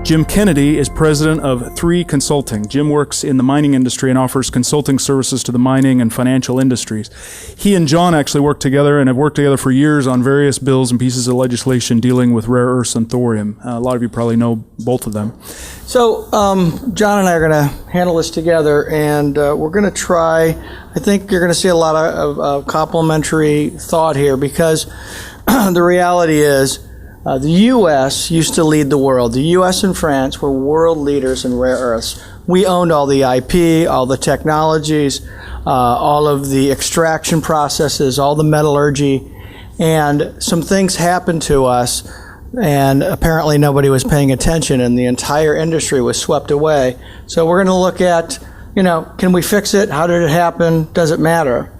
Jim Kennedy is president of 3 Consulting. Jim works in the mining industry and offers consulting services to the mining and financial industries. He and John actually work together and have worked together for years on various bills and pieces of legislation dealing with rare earths and thorium. A lot of you probably know both of them. So John and I are going to handle this together, and we're going to try, I think you're going to see a lot of complementary thought here, because the reality is the U.S. used to lead the world. The U.S. and France were world leaders in rare earths. We owned all the IP, all the technologies, all of the extraction processes, all the metallurgy, and some things happened to us, and apparently nobody was paying attention, and the entire industry was swept away. So we're going to look at, can we fix it? How did it happen? Does it matter?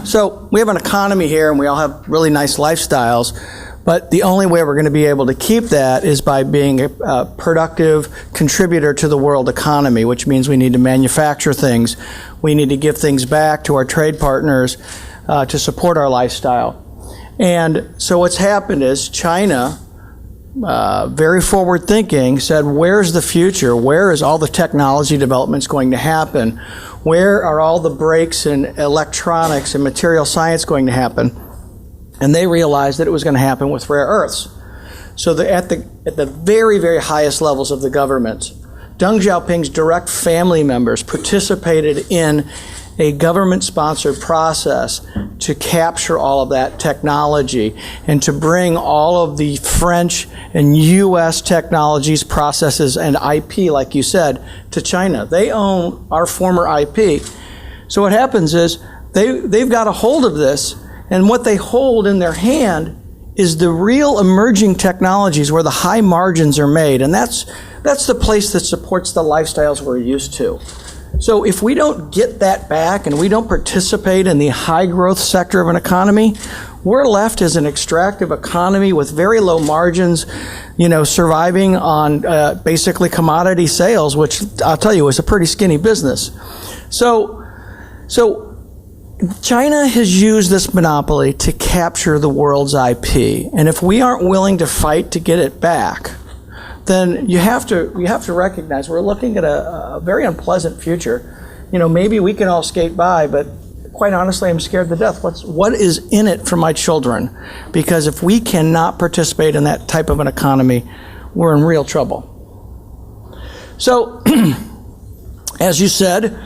So we have an economy here, and we all have really nice lifestyles. But the only way we're going to be able to keep that is by being a productive contributor to the world economy, which means we need to manufacture things. We need to give things back to our trade partners to support our lifestyle. And so what's happened is China, very forward thinking, said, where's the future? Where is all the technology developments going to happen? Where are all the breaks in electronics and material science going to happen? And they realized that it was going to happen with rare earths. So at the very, very highest levels of the government, Deng Xiaoping's direct family members participated in a government-sponsored process to capture all of that technology and to bring all of the French and U.S. technologies, processes, and IP, like you said, to China. They own our former IP. So what happens is they've got a hold of this, and what they hold in their hand is the real emerging technologies where the high margins are made. And that's the place that supports the lifestyles we're used to. So if we don't get that back and we don't participate in the high growth sector of an economy, we're left as an extractive economy with very low margins, surviving on basically commodity sales, which I'll tell you is a pretty skinny business. So China has used this monopoly to capture the world's IP, and if we aren't willing to fight to get it back, then you have to recognize we're looking at a very unpleasant future. Maybe we can all skate by, but quite honestly, I'm scared to death. What is in it for my children? Because if we cannot participate in that type of an economy, we're in real trouble. So, as you said,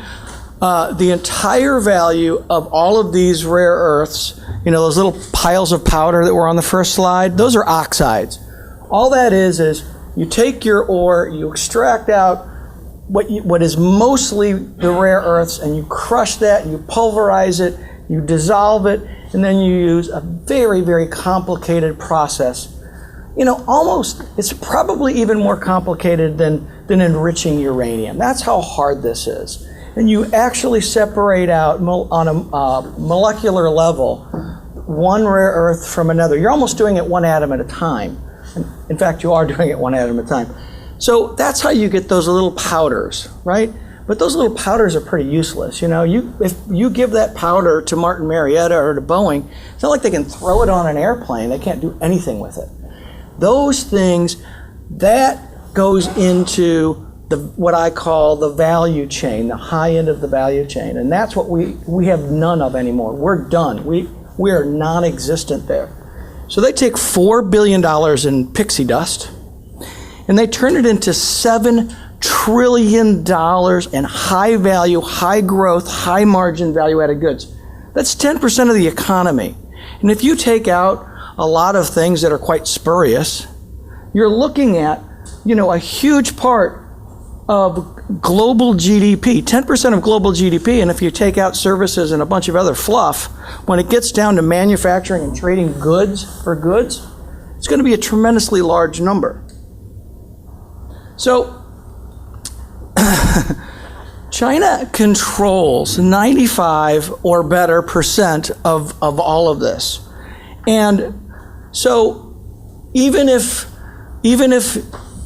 the entire value of all of these rare earths, those little piles of powder that were on the first slide, those are oxides. All that is you take your ore, you extract out what is mostly the rare earths, and you crush that, you pulverize it, you dissolve it, and then you use a very, very complicated process. It's probably even more complicated than enriching uranium. That's how hard this is. And you actually separate out on a molecular level one rare earth from another. You're almost doing it one atom at a time. In fact, you are doing it one atom at a time. So that's how you get those little powders, right? But those little powders are pretty useless. If you give that powder to Martin Marietta or to Boeing, it's not like they can throw it on an airplane. They can't do anything with it. Those things, that goes into what I call the value chain, the high end of the value chain. And that's what we have none of anymore. We're done. We are non-existent there. So they take $4 billion in pixie dust, and they turn it into $7 trillion in high value, high growth, high margin value-added goods. That's 10% of the economy. And if you take out a lot of things that are quite spurious, you're looking at, a huge part of global GDP, 10% of global GDP, and if you take out services and a bunch of other fluff, when it gets down to manufacturing and trading goods for goods, it's going to be a tremendously large number. So, China controls 95 or better percent of all of this. And so, even if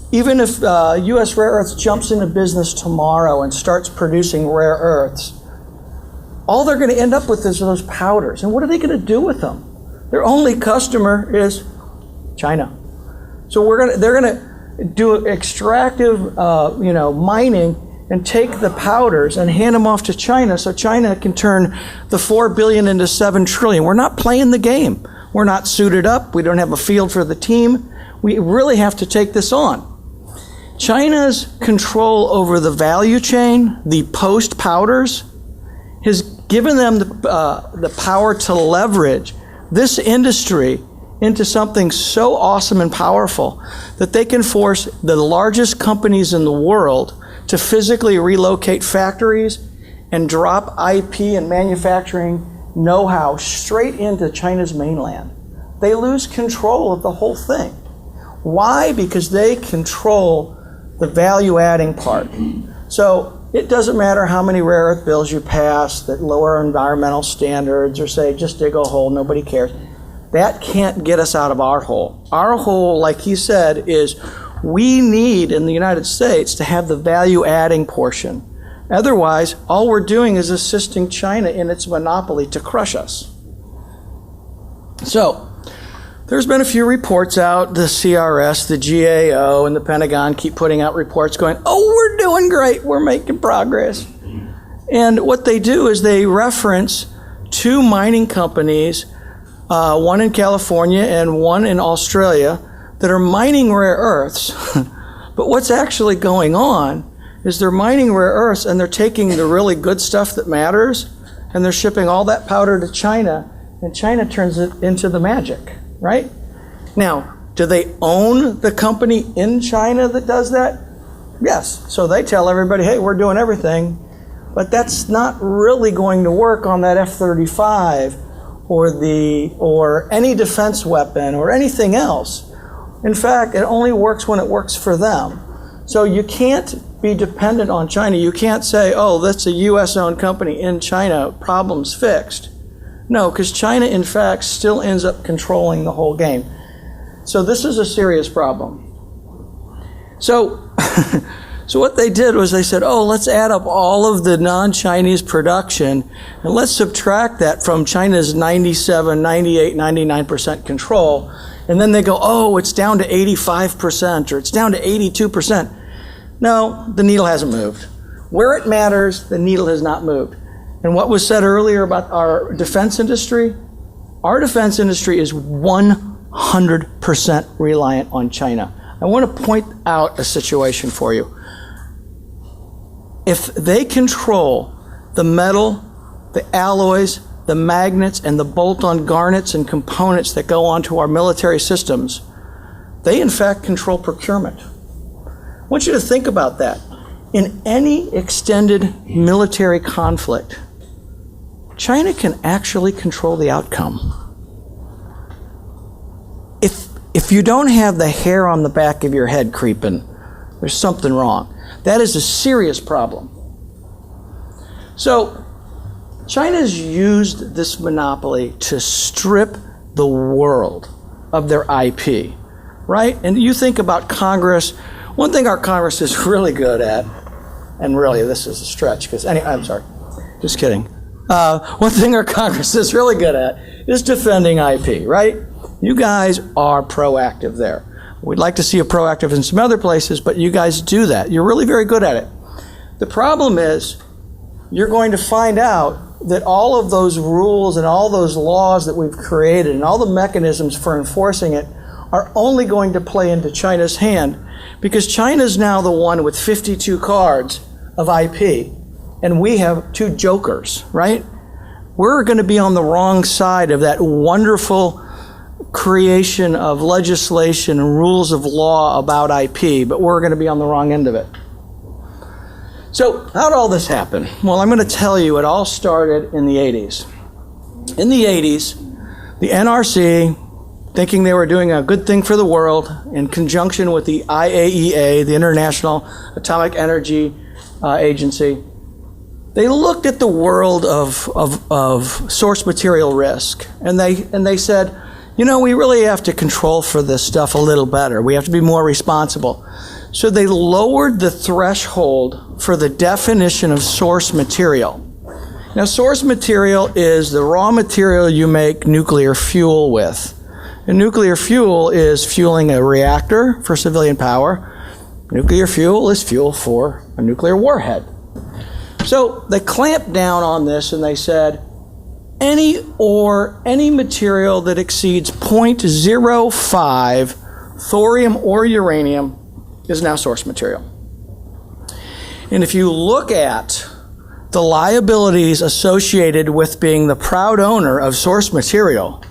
U.S. Rare Earths jumps into business tomorrow and starts producing rare earths, all they're going to end up with is those powders. And what are they going to do with them? Their only customer is China. So they're going do extractive, mining and take the powders and hand them off to China so China can turn the 4 billion into 7 trillion. We're not playing the game. We're not suited up. We don't have a field for the team. We really have to take this on. China's control over the value chain, the post powders, has given them the power to leverage this industry into something so awesome and powerful that they can force the largest companies in the world to physically relocate factories and drop IP and manufacturing know-how straight into China's mainland. They lose control of the whole thing. Why? Because they control the value-adding part. So it doesn't matter how many rare earth bills you pass that lower environmental standards or say just dig a hole, nobody cares. That can't get us out of our hole. Our hole, like he said, is we need in the United States to have the value-adding portion. Otherwise, all we're doing is assisting China in its monopoly to crush us. So, there's been a few reports out, the CRS, the GAO, and the Pentagon keep putting out reports going, oh, we're doing great, we're making progress. And what they do is they reference 2 mining companies, one in California and one in Australia, that are mining rare earths. But what's actually going on is they're mining rare earths and they're taking the really good stuff that matters and they're shipping all that powder to China, and China turns it into the magic, right? Now, do they own the company in China that does that? Yes. So they tell everybody, hey, we're doing everything. But that's not really going to work on that F-35 or any defense weapon or anything else. In fact, it only works when it works for them. So you can't be dependent on China. You can't say, oh, that's a U.S.-owned company in China, problem's fixed. No, because China, in fact, still ends up controlling the whole game. So this is a serious problem. So, so what they did was they said, oh, let's add up all of the non-Chinese production and let's subtract that from China's 97, 98, 99% control. And then they go, oh, it's down to 85% or it's down to 82%. No, the needle hasn't moved. Where it matters, the needle has not moved. And what was said earlier about our defense industry, our defense industry is 100% reliant on China. I want to point out a situation for you. If they control the metal, the alloys, the magnets, and the bolt-on garnets and components that go onto our military systems, they in fact control procurement. I want you to think about that. In any extended military conflict, China can actually control the outcome. If you don't have the hair on the back of your head creeping, there's something wrong. That is a serious problem. So, China's used this monopoly to strip the world of their IP, right? And you think about Congress, one thing our Congress is really good at, and really this is a stretch, because I'm sorry, just kidding. One thing our Congress is really good at is defending IP, right? You guys are proactive there. We'd like to see you proactive in some other places, but you guys do that. You're really very good at it. The problem is, you're going to find out that all of those rules and all those laws that we've created and all the mechanisms for enforcing it are only going to play into China's hand, because China's now the one with 52 cards of IP, and we have 2 jokers, right? We're going to be on the wrong side of that wonderful creation of legislation and rules of law about IP, but we're going to be on the wrong end of it. So how did all this happen? Well, I'm going to tell you it all started in the 80s. In the 80s, the NRC, thinking they were doing a good thing for the world, in conjunction with the IAEA, the International Atomic Energy Agency, they looked at the world of source material risk, and they said, you know, we really have to control for this stuff a little better. We have to be more responsible. So they lowered the threshold for the definition of source material. Now, source material is the raw material you make nuclear fuel with. And nuclear fuel is fueling a reactor for civilian power. Nuclear fuel is fuel for a nuclear warhead. So they clamped down on this and they said, any ore, any material that exceeds 0.05 thorium or uranium is now source material. And if you look at the liabilities associated with being the proud owner of source material,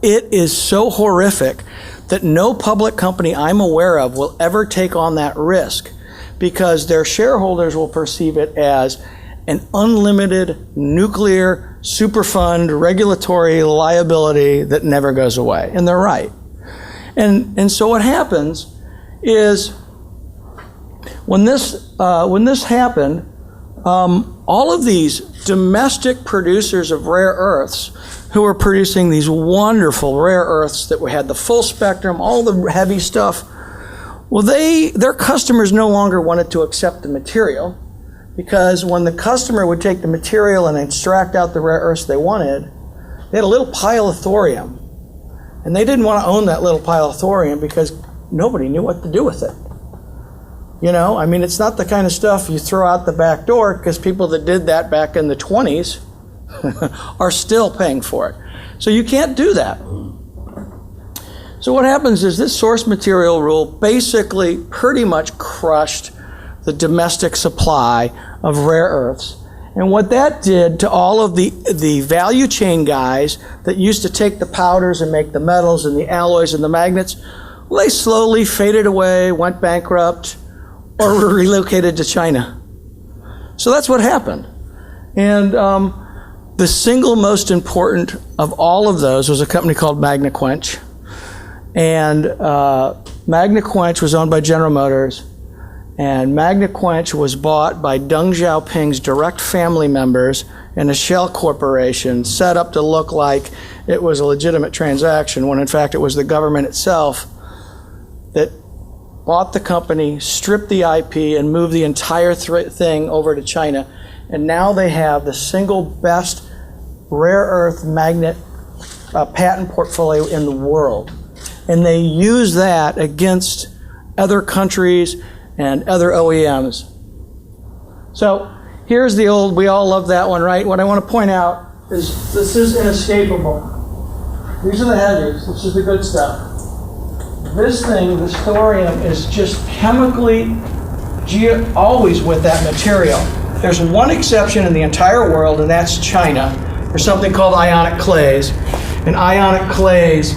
it is so horrific that no public company I'm aware of will ever take on that risk, because their shareholders will perceive it as an unlimited nuclear superfund regulatory liability that never goes away. And they're right. And so what happens is when this happened, all of these domestic producers of rare earths who were producing these wonderful rare earths that had the full spectrum, all the heavy stuff, well, their customers no longer wanted to accept the material, because when the customer would take the material and extract out the rare earths they wanted, they had a little pile of thorium. And they didn't want to own that little pile of thorium because nobody knew what to do with it. You know, I mean, it's not the kind of stuff you throw out the back door, because people that did that back in the 20s are still paying for it. So you can't do that. So what happens is this source material rule basically pretty much crushed the domestic supply of rare earths. And what that did to all of the value chain guys that used to take the powders and make the metals and the alloys and the magnets, well, they slowly faded away, went bankrupt, or were relocated to China. So that's what happened. And the single most important of all of those was a company called Magnequench. And Magnequench was owned by General Motors. And Magnequench was bought by Deng Xiaoping's direct family members in a shell corporation set up to look like it was a legitimate transaction, when in fact it was the government itself that bought the company, stripped the IP, and moved the entire thing over to China. And now they have the single best rare earth magnet patent portfolio in the world. And they use that against other countries and other OEMs. So here's the old, we all love that one, right? What I want to point out is this is inescapable. These are the heavies. This is the good stuff. This thing, this thorium, is just chemically always with that material. There's one exception in the entire world, and that's China. There's something called ionic clays. And ionic clays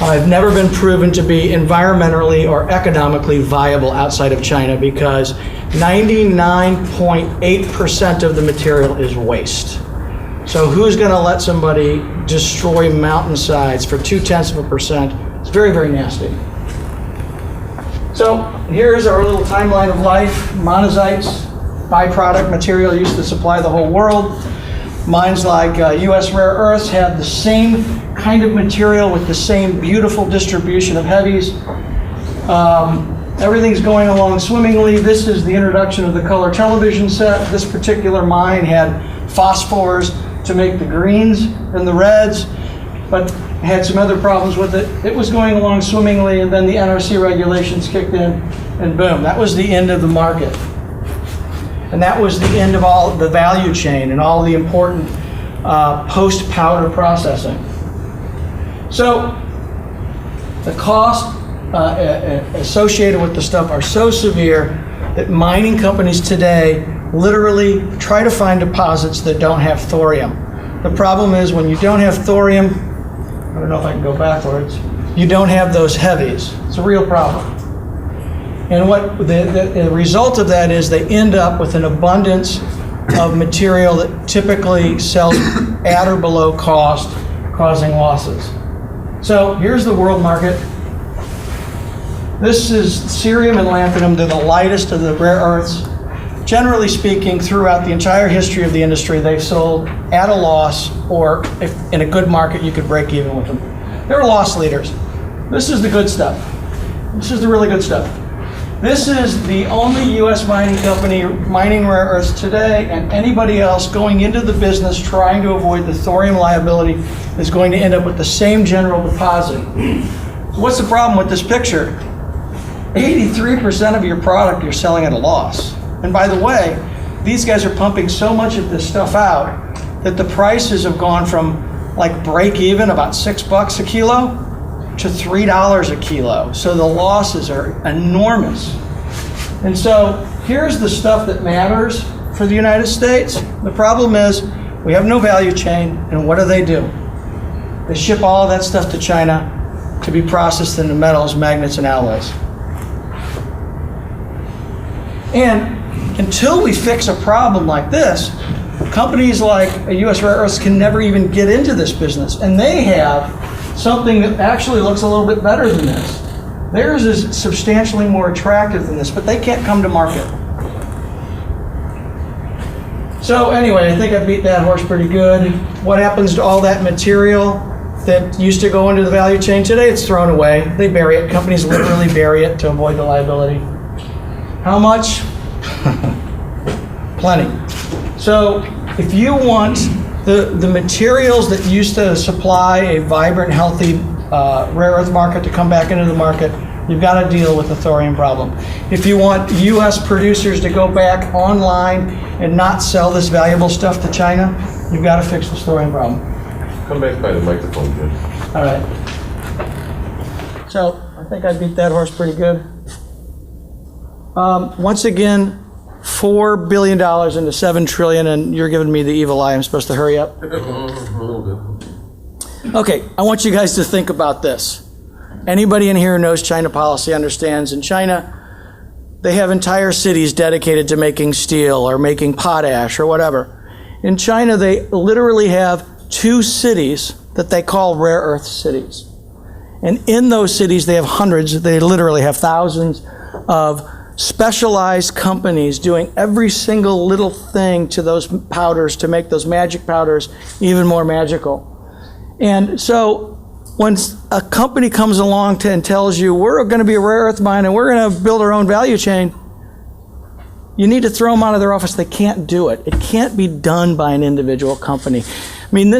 have never been proven to be environmentally or economically viable outside of China, because 99.8% of the material is waste. So who's going to let somebody destroy mountainsides for 0.2%? It's very, very nasty. So here's our little timeline of life. Monazites, byproduct material used to supply the whole world. Mines like U.S. Rare Earths had the same kind of material with the same beautiful distribution of heavies. Everything's going along swimmingly. This is the introduction of the color television set. This particular mine had phosphors to make the greens and the reds, but had some other problems with it. It was going along swimmingly, and then the NRC regulations kicked in, and boom, that was the end of the market. And that was the end of all the value chain and all the important post-powder processing. So the costs associated with the stuff are so severe that mining companies today literally try to find deposits that don't have thorium. The problem is, when you don't have thorium, I don't know if I can go backwards, you don't have those heavies. It's a real problem. And what the result of that is they end up with an abundance of material that typically sells at or below cost, causing losses. So here's the world market. This is cerium and lanthanum. They're the lightest of the rare earths. Generally speaking, throughout the entire history of the industry, they've sold at a loss, or if in a good market, you could break even with them. They're loss leaders. This is the good stuff. This is the really good stuff. This is the only U.S. mining company mining rare earths today, and anybody else going into the business trying to avoid the thorium liability is going to end up with the same general deposit. What's the problem with this picture? 83% of your product you're selling at a loss. And by the way, these guys are pumping so much of this stuff out that the prices have gone from like break even, about $6 a kilo, to $3 a kilo. So the losses are enormous. And so here's the stuff that matters for the United States. The problem is we have no value chain, and what do? They ship all of that stuff to China to be processed into metals, magnets, and alloys. And until we fix a problem like this, companies like U.S. Rare Earths can never even get into this business. And they have something that actually looks a little bit better than this. Theirs is substantially more attractive than this, but they can't come to market. So anyway, I think I beat that horse pretty good. What happens to all that material that used to go into the value chain? Today it's thrown away. They bury it. Companies literally bury it to avoid the liability. How much? Plenty. So if you want the materials that used to supply a vibrant, healthy rare earth market to come back into the market, you've got to deal with the thorium problem. If you want U.S. producers to go back online and not sell this valuable stuff to China, you've got to fix this thorium problem. Come back by the microphone, Jim. All right. So I think I beat that horse pretty good. Once again, $4 billion into $7 trillion, and you're giving me the evil eye. I'm supposed to hurry up? A little bit. Okay, I want you guys to think about this. Anybody in here who knows China policy understands in China, they have entire cities dedicated to making steel or making potash or whatever. In China, they literally have 2 cities that they call rare earth cities. And in those cities, they have hundreds, they literally have thousands of specialized companies doing every single little thing to those powders to make those magic powders even more magical. And so when a company comes along and tells you, we're going to be a rare earth mine and we're going to build our own value chain, you need to throw them out of their office. They can't do it. It can't be done by an individual company. I mean,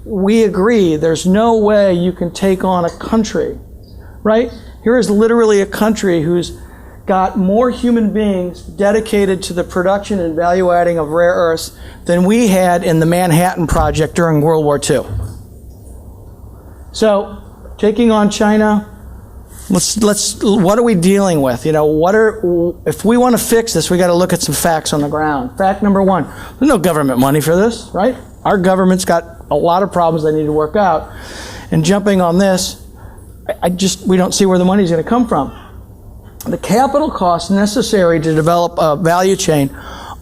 we agree, there's no way you can take on a country, right? Here is literally a country who's got more human beings dedicated to the production and value adding of rare earths than we had in the Manhattan Project during World War II. So, taking on China, what are we dealing with? You know, if we want to fix this, we got to look at some facts on the ground. Fact number 1, there's no government money for this, right? Our government's got a lot of problems they need to work out. And jumping on this, we don't see where the money's going to come from. The capital costs necessary to develop a value chain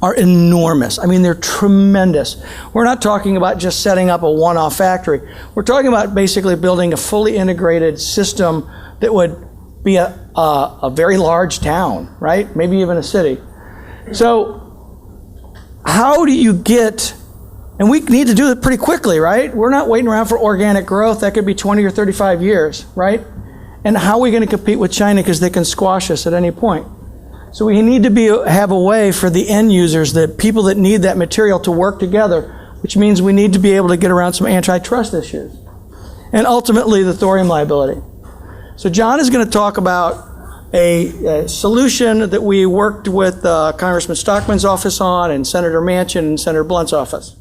are enormous. I mean, they're tremendous. We're not talking about just setting up a one-off factory. We're talking about basically building a fully integrated system that would be a very large town, right? Maybe even a city. So how do you get, and we need to do it pretty quickly, right? We're not waiting around for organic growth. That could be 20 or 35 years, right? And how are we going to compete with China because they can squash us at any point? So we need to have a way for the end users, the people that need that material, to work together, which means we need to be able to get around some antitrust issues. And ultimately, the thorium liability. So John is going to talk about a solution that we worked with Congressman Stockman's office on, and Senator Manchin and Senator Blunt's office.